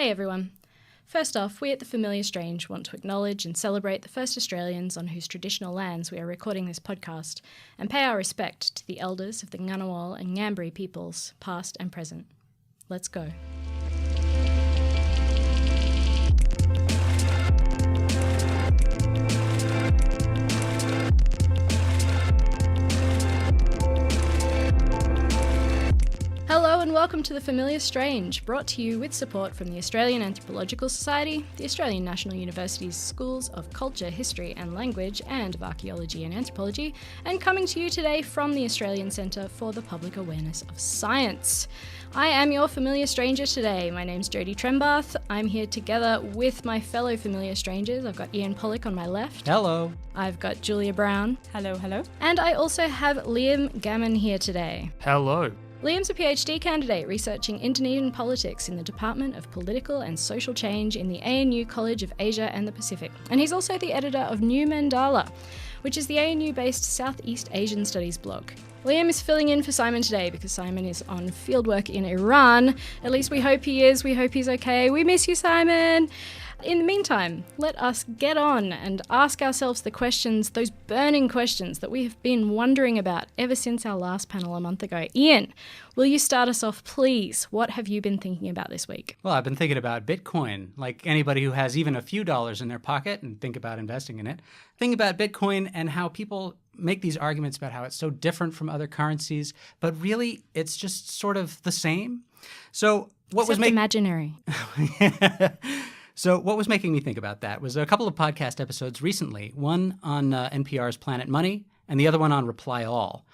Hey everyone. First off, we at The Familiar Strange want to acknowledge and celebrate the first Australians on whose traditional lands we are recording this podcast, and pay our respect to the elders of the Ngunnawal and Ngambri peoples, past and present. Let's go. Hello and welcome to The Familiar Strange, brought to you with support from the Australian Anthropological Society, the Australian National University's Schools of Culture, History and Language, and of Archaeology and Anthropology, and coming to you today from the Australian Centre for the Public Awareness of Science. I am your familiar stranger today. My name's Jodie.brings. I'm here together with my fellow familiar strangers. I've got Ian Pollock on my left. Hello. I've got Julia.brings. Hello, hello. And I also have Liam Gammon here today. Hello. Liam's a PhD candidate researching Indonesian politics in the Department of Political and Social Change in the ANU College of Asia and the Pacific. And he's also the editor of New Mandala, which is the ANU-based Southeast Asian Studies blog. Liam is filling in for Simon today because Simon is on fieldwork in Iran. At least we hope he is. We hope he's okay. We miss you, Simon. In the meantime, let us get on and ask ourselves the questions, those burning questions that we have been wondering about ever since our last panel a month ago. Ian, will you start us off, please? What have you been thinking about this week? Well, I've been thinking about Bitcoin, like anybody who has even a few dollars in their pocket and think about investing in it. Think about Bitcoin and how people make these arguments about how it's so different from other currencies, but really it's just sort of the same. So what was imaginary. So what was making me think about that was a couple of podcast episodes recently, one on NPR's Planet Money and the other one on Reply All.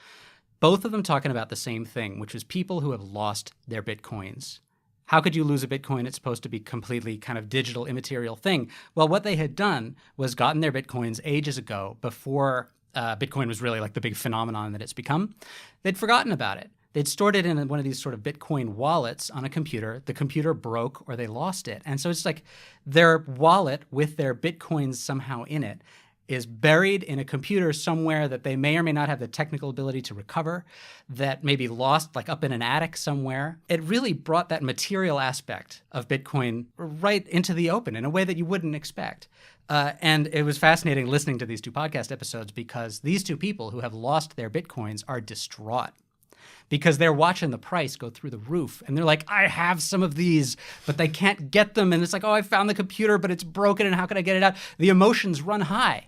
Both of them talking about the same thing, which was people who have lost their Bitcoins. How could you lose a Bitcoin? It's supposed to be completely kind of digital, immaterial thing. Well, what they had done was gotten their Bitcoins ages ago before Bitcoin was really like the big phenomenon that it's become. They'd forgotten about it. They'd stored it in one of these sort of Bitcoin wallets on a computer. The computer broke or they lost it. And so it's like their wallet with their Bitcoins somehow in it is buried in a computer somewhere that they may or may not have the technical ability to recover, that may be lost like up in an attic somewhere. It really brought that material aspect of Bitcoin right into the open in a way that you wouldn't expect. And it was fascinating listening to these two podcast episodes because these two people who have lost their Bitcoins are distraught, because they're watching the price go through the roof. And they're like, I have some of these, but they can't get them. And it's like, oh, I found the computer, but it's broken, and how can I get it out? The emotions run high.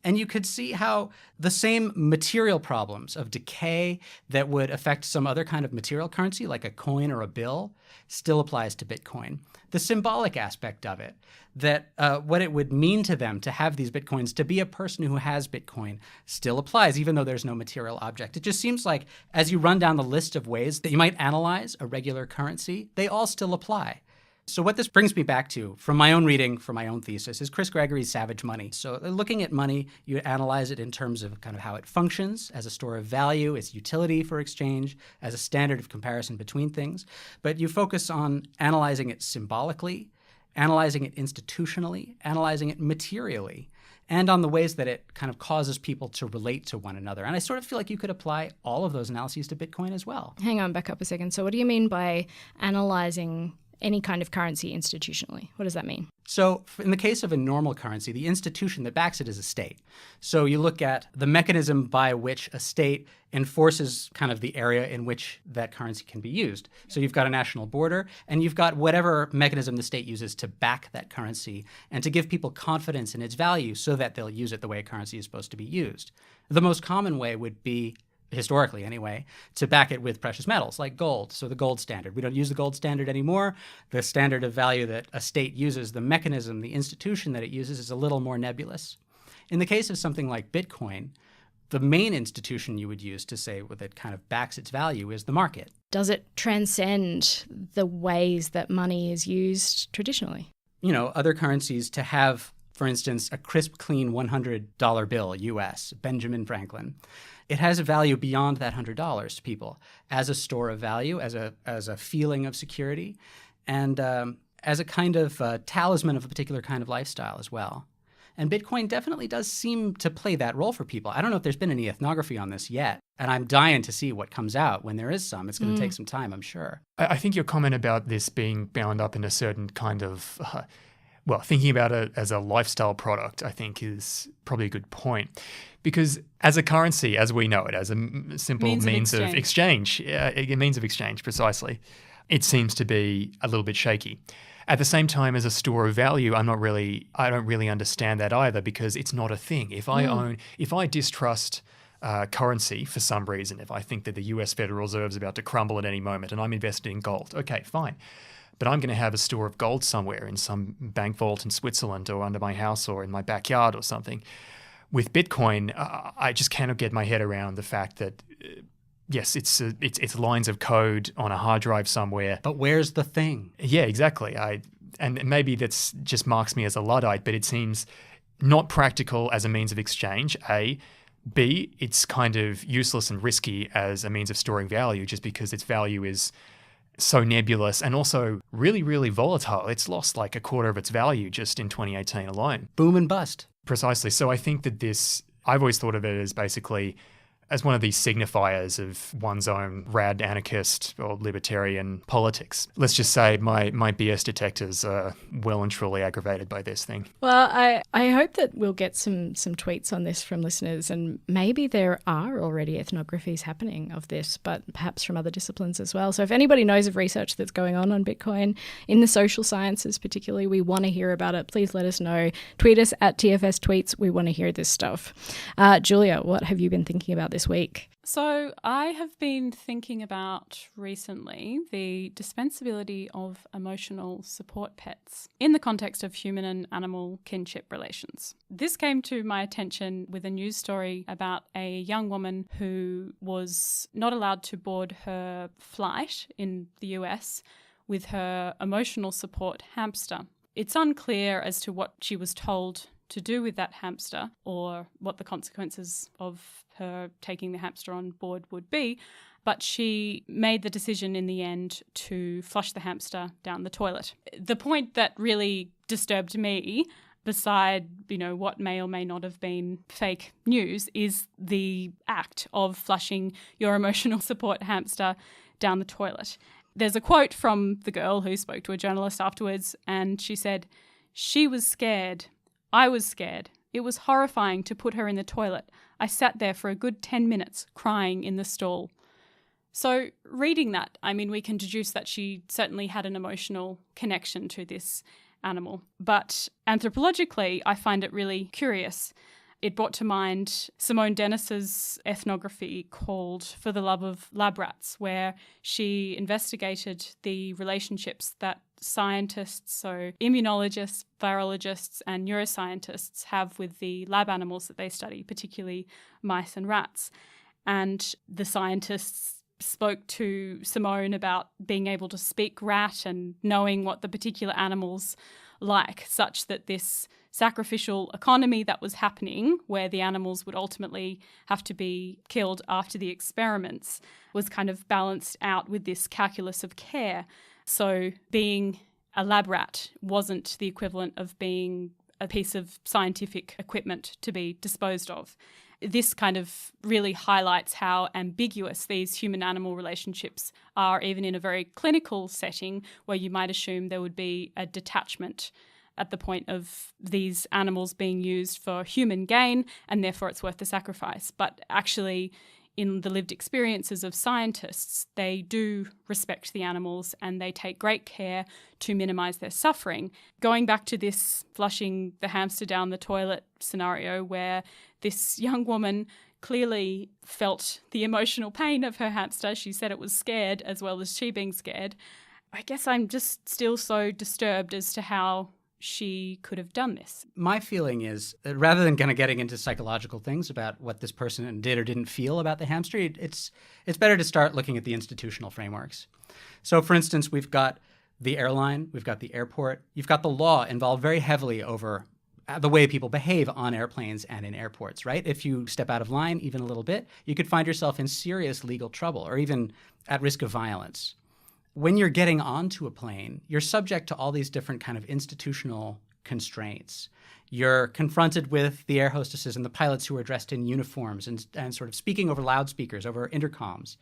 And you could see how the same material problems of decay that would affect some other kind of material currency, like a coin or a bill, still applies to Bitcoin. The symbolic aspect of it, that what it would mean to them to have these Bitcoins, to be a person who has Bitcoin, still applies, even though there's no material object. It just seems like as you run down the list of ways that you might analyze a regular currency, they all still apply. So what this brings me back to, from my own reading, for my own thesis, is Chris Gregory's Savage Money. So looking at money, you analyze it in terms of kind of how it functions as a store of value, its utility for exchange, as a standard of comparison between things. But you focus on analyzing it symbolically, analyzing it institutionally, analyzing it materially, and on the ways that it kind of causes people to relate to one another. And I sort of feel like you could apply all of those analyses to Bitcoin as well. Hang on, back up a second. So what do you mean by analyzing any kind of currency institutionally? What does that mean? So in the case of a normal currency, the institution that backs it is a state. So you look at the mechanism by which a state enforces kind of the area in which that currency can be used. So you've got a national border, and you've got whatever mechanism the state uses to back that currency and to give people confidence in its value so that they'll use it the way a currency is supposed to be used. The most common way would be, historically anyway, to back it with precious metals like gold. So the gold standard. We don't use the gold standard anymore. The standard of value that a state uses, the mechanism, the institution that it uses, is a little more nebulous. In the case of something like Bitcoin, the main institution you would use to say that kind of backs its value is the market. Does it transcend the ways that money is used traditionally? You know, other currencies to have, for instance, a crisp, clean $100 bill, US, Benjamin Franklin. It has a value beyond that $100 to people as a store of value, as a feeling of security, and as a kind of talisman of a particular kind of lifestyle as well. And Bitcoin definitely does seem to play that role for people. I don't know if there's been any ethnography on this yet. And I'm dying to see what comes out when there is some. It's going to take some time, I'm sure. I think your comment about this being bound up in a certain kind of, thinking about it as a lifestyle product, I think is probably a good point. Because as a currency, as we know it, as a simple means of exchange, a means of exchange, precisely, it seems to be a little bit shaky. At the same time, as a store of value, I don't really understand that either, because it's not a thing. If I distrust currency for some reason, if I think that the US Federal Reserve is about to crumble at any moment and I'm invested in gold, okay, fine. But I'm going to have a store of gold somewhere in some bank vault in Switzerland or under my house or in my backyard or something. With Bitcoin, I just cannot get my head around the fact that, yes, it's lines of code on a hard drive somewhere. But where's the thing? Yeah, exactly. And maybe that's just marks me as a Luddite, but it seems not practical as a means of exchange, A. B, it's kind of useless and risky as a means of storing value just because its value is so nebulous and also really, really volatile. It's lost like a quarter of its value just in 2018 alone. Boom and bust. Precisely. So I think that I've always thought of it as basically as one of these signifiers of one's own rad anarchist or libertarian politics. Let's just say my BS detectors are well and truly aggravated by this thing. Well, I hope that we'll get some tweets on this from listeners, and maybe there are already ethnographies happening of this, but perhaps from other disciplines as well. So if anybody knows of research that's going on Bitcoin, in the social sciences particularly, we want to hear about it. Please let us know. Tweet us at TFS Tweets. We want to hear this stuff. Julia, what have you been thinking about this week? So I have been thinking about recently the dispensability of emotional support pets in the context of human and animal kinship relations. This came to my attention with a news story about a young woman who was not allowed to board her flight in the US with her emotional support hamster. It's unclear as to what she was told to do with that hamster or what the consequences of her taking the hamster on board would be, but she made the decision in the end to flush the hamster down the toilet. The point that really disturbed me, beside, what may or may not have been fake news, is the act of flushing your emotional support hamster down the toilet. There's a quote from the girl who spoke to a journalist afterwards, and she said, "She was scared. I was scared. It was horrifying to put her in the toilet. I sat there for a good 10 minutes crying in the stall." So reading that, we can deduce that she certainly had an emotional connection to this animal. But anthropologically, I find it really curious. It brought to mind Simone Dennis's ethnography called For the Love of Lab Rats, where she investigated the relationships that scientists, so immunologists, virologists, and neuroscientists have with the lab animals that they study, particularly mice and rats. And the scientists spoke to Simone about being able to speak rat and knowing what the particular animals like, such that this sacrificial economy that was happening, where the animals would ultimately have to be killed after the experiments, was kind of balanced out with this calculus of care. So being a lab rat wasn't the equivalent of being a piece of scientific equipment to be disposed of. This kind of really highlights how ambiguous these human-animal relationships are, even in a very clinical setting where you might assume there would be a detachment at the point of these animals being used for human gain, and therefore it's worth the sacrifice. But actually, in the lived experiences of scientists, they do respect the animals and they take great care to minimise their suffering. Going back to this flushing the hamster down the toilet scenario, where this young woman clearly felt the emotional pain of her hamster. She said it was scared as well as she being scared. I guess I'm just still so disturbed as to how she could have done this. My feeling is that rather than kind of getting into psychological things about what this person did or didn't feel about the hamster, it's better to start looking at the institutional frameworks. So, for instance, we've got the airline, we've got the airport, you've got the law involved very heavily over the way people behave on airplanes and in airports, right? If you step out of line even a little bit, you could find yourself in serious legal trouble or even at risk of violence. When you're getting onto a plane, you're subject to all these different kind of institutional constraints. You're confronted with the air hostesses and the pilots who are dressed in uniforms and sort of speaking over loudspeakers, over intercoms,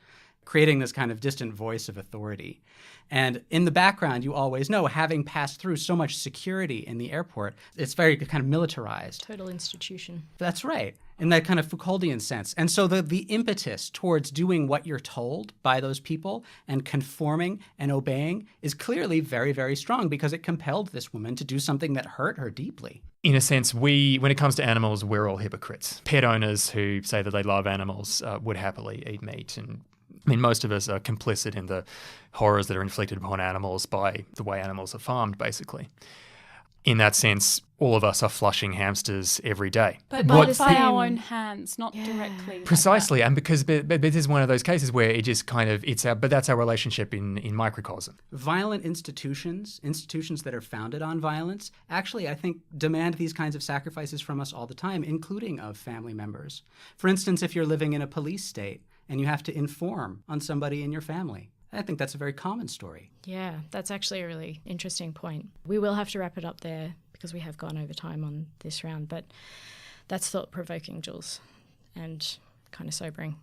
creating this kind of distant voice of authority. And in the background, you always know, having passed through so much security in the airport, it's very kind of militarized. Total institution. That's right, in that kind of Foucauldian sense. And so the impetus towards doing what you're told by those people and conforming and obeying is clearly very, very strong because it compelled this woman to do something that hurt her deeply. In a sense, when it comes to animals, we're all hypocrites. Pet owners who say that they love animals would happily eat meat, and I mean, most of us are complicit in the horrors that are inflicted upon animals by the way animals are farmed, basically. In that sense, all of us are flushing hamsters every day. But by our own hands, not directly. Precisely, and because but this is one of those cases where it just kind of, but that's our relationship in microcosm. Violent institutions that are founded on violence, actually, I think, demand these kinds of sacrifices from us all the time, including of family members. For instance, if you're living in a police state, and you have to inform on somebody in your family. I think that's a very common story. Yeah, that's actually a really interesting point. We will have to wrap it up there because we have gone over time on this round, but that's thought-provoking, Jules, and kind of sobering.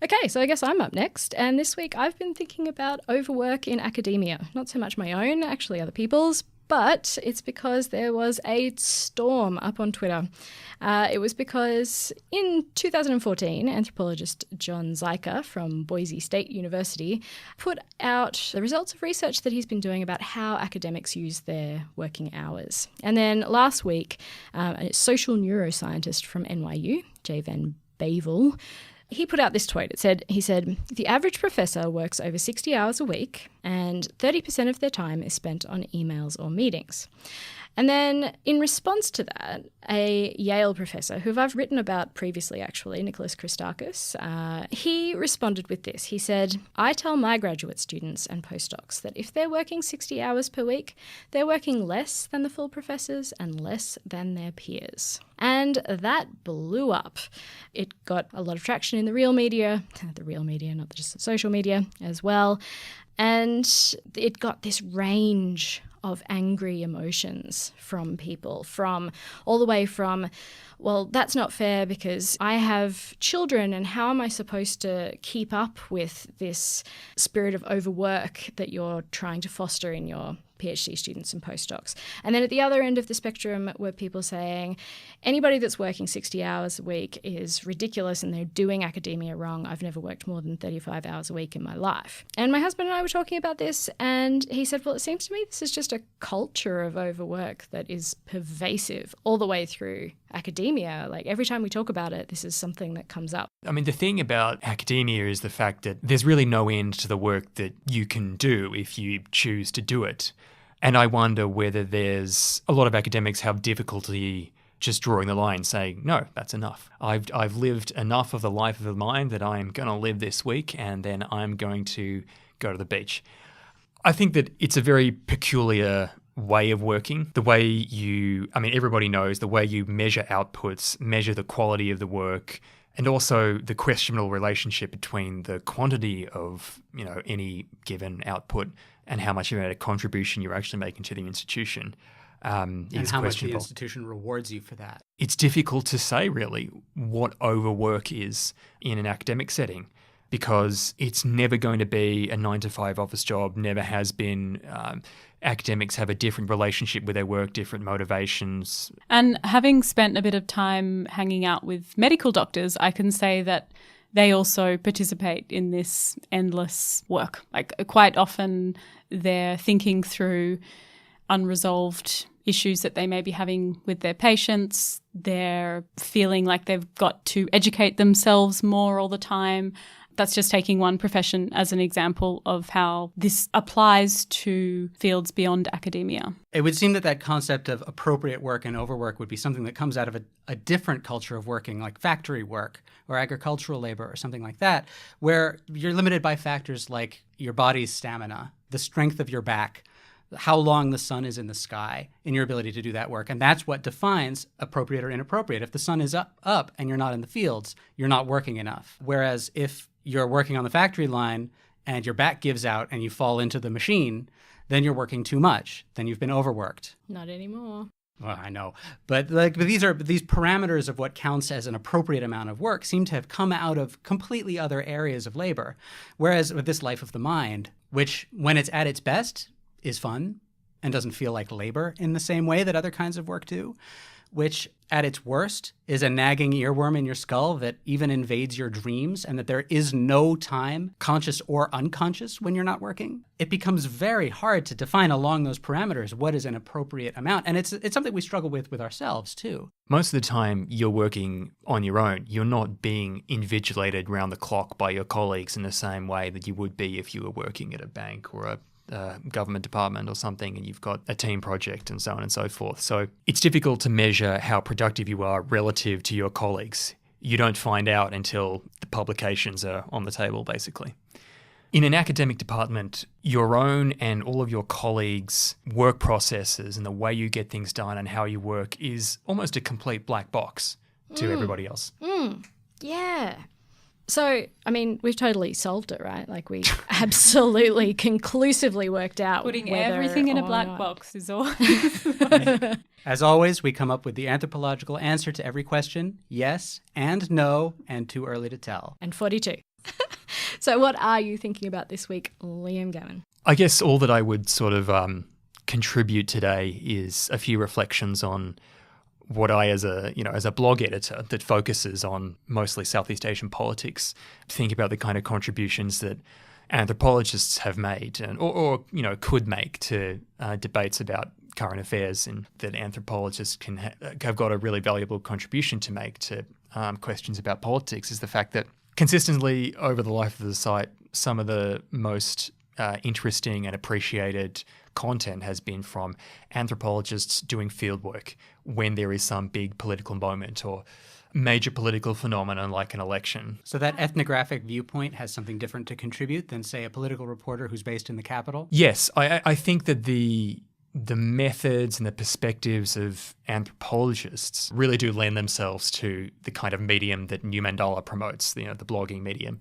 Okay, so I guess I'm up next, and this week I've been thinking about overwork in academia. Not so much my own, actually other people's, but it's because there was a storm up on Twitter. It was because in 2014, anthropologist John Ziker from Boise State University put out the results of research that he's been doing about how academics use their working hours. And then last week, a social neuroscientist from NYU, Jay Van Bavel, he put out this tweet. He said, the average professor works over 60 hours a week and 30% of their time is spent on emails or meetings. And then in response to that, a Yale professor, who I've written about previously actually, Nicholas Christakis, he responded with this. He said, I tell my graduate students and postdocs that if they're working 60 hours per week, they're working less than the full professors and less than their peers. And that blew up. It got a lot of traction in the real media, not just the social media as well. And it got this range of angry emotions from people, from all the way from, well, that's not fair because I have children and how am I supposed to keep up with this spirit of overwork that you're trying to foster in your PhD students and postdocs. And then at the other end of the spectrum were people saying, anybody that's working 60 hours a week is ridiculous and they're doing academia wrong. I've never worked more than 35 hours a week in my life. And my husband and I were talking about this and he said, well, it seems to me this is just a culture of overwork that is pervasive all the way through academia. Like every time we talk about it, this is something that comes up. I mean, the thing about academia is the fact that there's really no end to the work that you can do if you choose to do it. And I wonder whether there's a lot of academics have difficulty just drawing the line, saying, no, that's enough. I've lived enough of the life of the mind that I'm going to live this week and then I'm going to go to the beach. I think that it's a very peculiar way of working. The way everybody knows the way you measure outputs, measure the quality of the work, and also the questionable relationship between the quantity of, any given output and how much of a contribution you're actually making to the institution. And how much the institution rewards you for that. It's difficult to say, really, what overwork is in an academic setting because it's never going to be a 9-to-5 office job, never has been. Academics have a different relationship with their work, different motivations. And having spent a bit of time hanging out with medical doctors, I can say that they also participate in this endless work. Like quite often they're thinking through unresolved issues that they may be having with their patients. They're feeling like they've got to educate themselves more all the time. That's just taking one profession as an example of how this applies to fields beyond academia. It would seem that concept of appropriate work and overwork would be something that comes out of a different culture of working, like factory work or agricultural labor or something like that, where you're limited by factors like your body's stamina, the strength of your back, how long the sun is in the sky, and your ability to do that work. And that's what defines appropriate or inappropriate. If the sun is up and you're not in the fields, you're not working enough. Whereas if you're working on the factory line and your back gives out and you fall into the machine, then you're working too much. Then you've been overworked. Not anymore. Well, I know. But these parameters of what counts as an appropriate amount of work seem to have come out of completely other areas of labor. Whereas with this life of the mind, which when it's at its best is fun and doesn't feel like labor in the same way that other kinds of work do, which at its worst is a nagging earworm in your skull that even invades your dreams, and that there is no time, conscious or unconscious, when you're not working, it becomes very hard to define along those parameters what is an appropriate amount. And it's something we struggle with ourselves too. Most of the time you're working on your own. You're not being invigilated round the clock by your colleagues in the same way that you would be if you were working at a bank or a government department or something, and you've got a team project and so on and so forth. So it's difficult to measure how productive you are relative to your colleagues. You don't find out until the publications are on the table, basically. In an academic department, your own and all of your colleagues' work processes and the way you get things done and how you work is almost a complete black box to everybody else. Yeah. So, I mean, we've totally solved it, right? Like, we absolutely conclusively worked out putting whether everything in a black not. box is all. As always, we come up with the anthropological answer to every question: yes and no, and too early to tell. And 42. So what are you thinking about this week, Liam Gammon? I guess all that I would sort of contribute today is a few reflections on what I, as a blog editor that focuses on mostly Southeast Asian politics, think about the kind of contributions that anthropologists have made or could make to debates about current affairs, and that anthropologists can have got a really valuable contribution to make to questions about politics, is the fact that consistently over the life of the site, some of the most interesting and appreciated content has been from anthropologists doing fieldwork when there is some big political moment or major political phenomenon like an election. So that ethnographic viewpoint has something different to contribute than, say, a political reporter who's based in the capital? Yes, I think that the methods and the perspectives of anthropologists really do lend themselves to the kind of medium that New Mandala promotes, the blogging medium.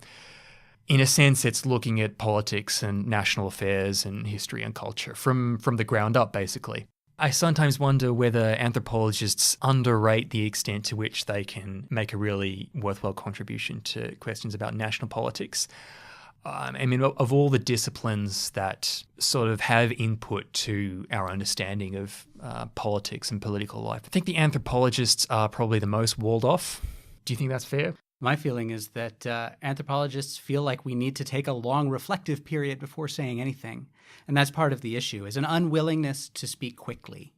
In a sense, it's looking at politics and national affairs and history and culture from the ground up, basically. I sometimes wonder whether anthropologists underrate the extent to which they can make a really worthwhile contribution to questions about national politics. I mean, of all the disciplines that sort of have input to our understanding of politics and political life, I think the anthropologists are probably the most walled off. Do you think that's fair? My feeling is that anthropologists feel like we need to take a long reflective period before saying anything. And that's part of the issue, is an unwillingness to speak quickly.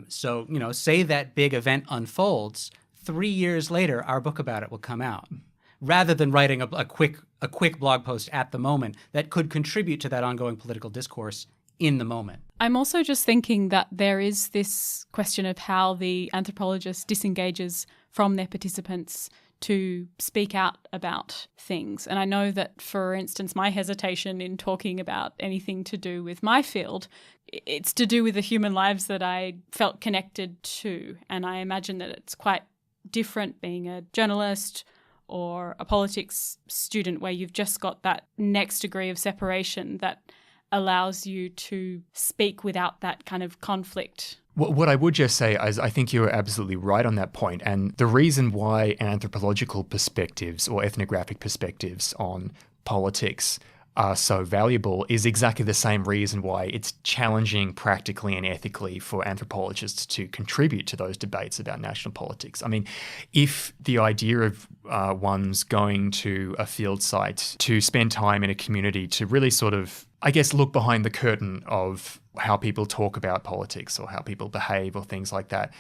So, say that big event unfolds, 3 years later, our book about it will come out, rather than writing a quick blog post at the moment that could contribute to that ongoing political discourse in the moment. I'm also just thinking that there is this question of how the anthropologist disengages from their participants to speak out about things. And I know that, for instance, my hesitation in talking about anything to do with my field, it's to do with the human lives that I felt connected to. And I imagine that it's quite different being a journalist or a politics student, where you've just got that next degree of separation that allows you to speak without that kind of conflict. What I would just say is I think you're absolutely right on that point. And the reason why anthropological perspectives or ethnographic perspectives on politics are so valuable is exactly the same reason why it's challenging practically and ethically for anthropologists to contribute to those debates about national politics. I mean, if the idea of one's going to a field site to spend time in a community to really sort of, I guess, look behind the curtain of how people talk about politics or how people behave or things like that,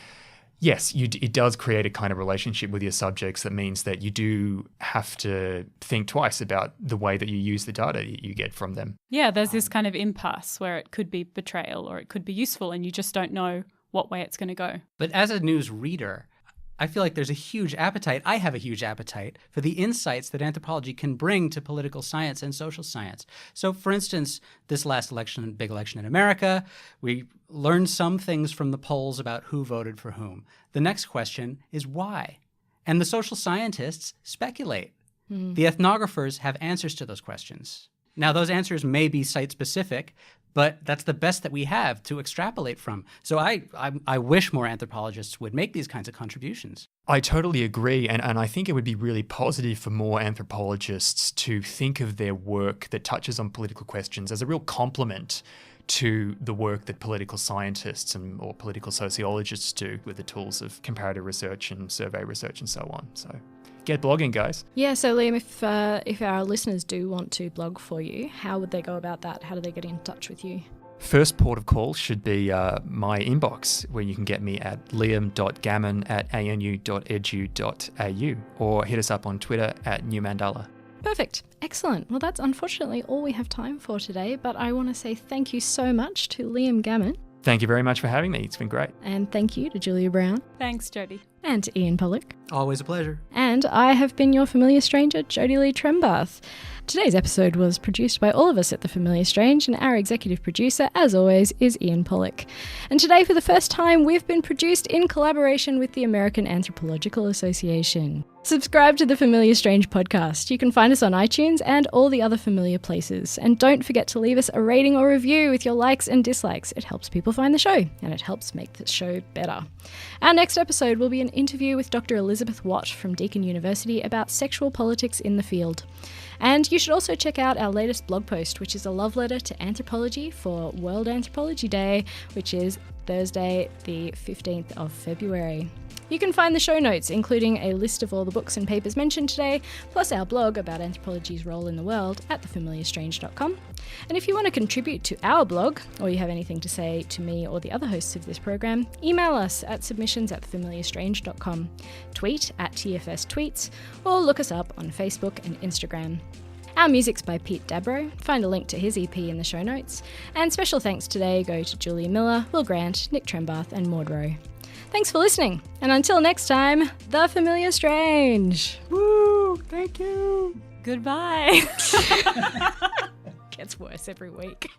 yes, it does create a kind of relationship with your subjects that means that you do have to think twice about the way that you use the data you get from them. Yeah, there's this kind of impasse where it could be betrayal or it could be useful, and you just don't know what way it's going to go. But as a news reader, I feel like there's a huge appetite. I have a huge appetite for the insights that anthropology can bring to political science and social science. So, for instance, this last election, big election in America, we learned some things from the polls about who voted for whom. The next question is why? And the social scientists speculate. The ethnographers have answers to those questions. Now, those answers may be site-specific, but that's the best that we have to extrapolate from. So I wish more anthropologists would make these kinds of contributions. I totally agree. And I think it would be really positive for more anthropologists to think of their work that touches on political questions as a real complement to the work that political scientists or political sociologists do with the tools of comparative research and survey research and so on. So get blogging, guys. Yeah, so Liam, if our listeners do want to blog for you, how would they go about that? How do they get in touch with you? First port of call should be my inbox, where you can get me at liam.gammon@anu.edu.au or hit us up on Twitter at @newmandala. Perfect. Excellent. Well, that's unfortunately all we have time for today, but I want to say thank you so much to Liam Gammon. Thank you very much for having me. It's been great. And thank you to Julia Brown. Thanks, Jodie. And to Ian Pollock. Always a pleasure. And I have been your familiar stranger, Jodie.brings. Today's episode was produced by all of us at The Familiar Strange, and our executive producer, as always, is Ian Pollock. And today, for the first time, we've been produced in collaboration with the American Anthropological Association. Subscribe to the Familiar Strange podcast. You can find us on iTunes and all the other familiar places. And don't forget to leave us a rating or review with your likes and dislikes. It helps people find the show, and it helps make the show better. Our next episode will be an interview with Dr. Elizabeth Watt from Deakin University about sexual politics in the field. And you should also check out our latest blog post, which is a love letter to anthropology for World Anthropology Day, which is Thursday, the 15th of February. You can find the show notes, including a list of all the books and papers mentioned today, plus our blog about anthropology's role in the world at thefamiliarstrange.com. And if you want to contribute to our blog, or you have anything to say to me or the other hosts of this program, email us at submissions@thefamiliarstrange.com, tweet at TFS Tweets, or look us up on Facebook and Instagram. Our music's by Pete Dabro. Find a link to his EP in the show notes. And special thanks today go to Julia Miller, Will Grant, Nick Trembath, and Maud Rowe. Thanks for listening, and until next time, The Familiar Strange. Woo! Thank you! Goodbye. Gets worse every week.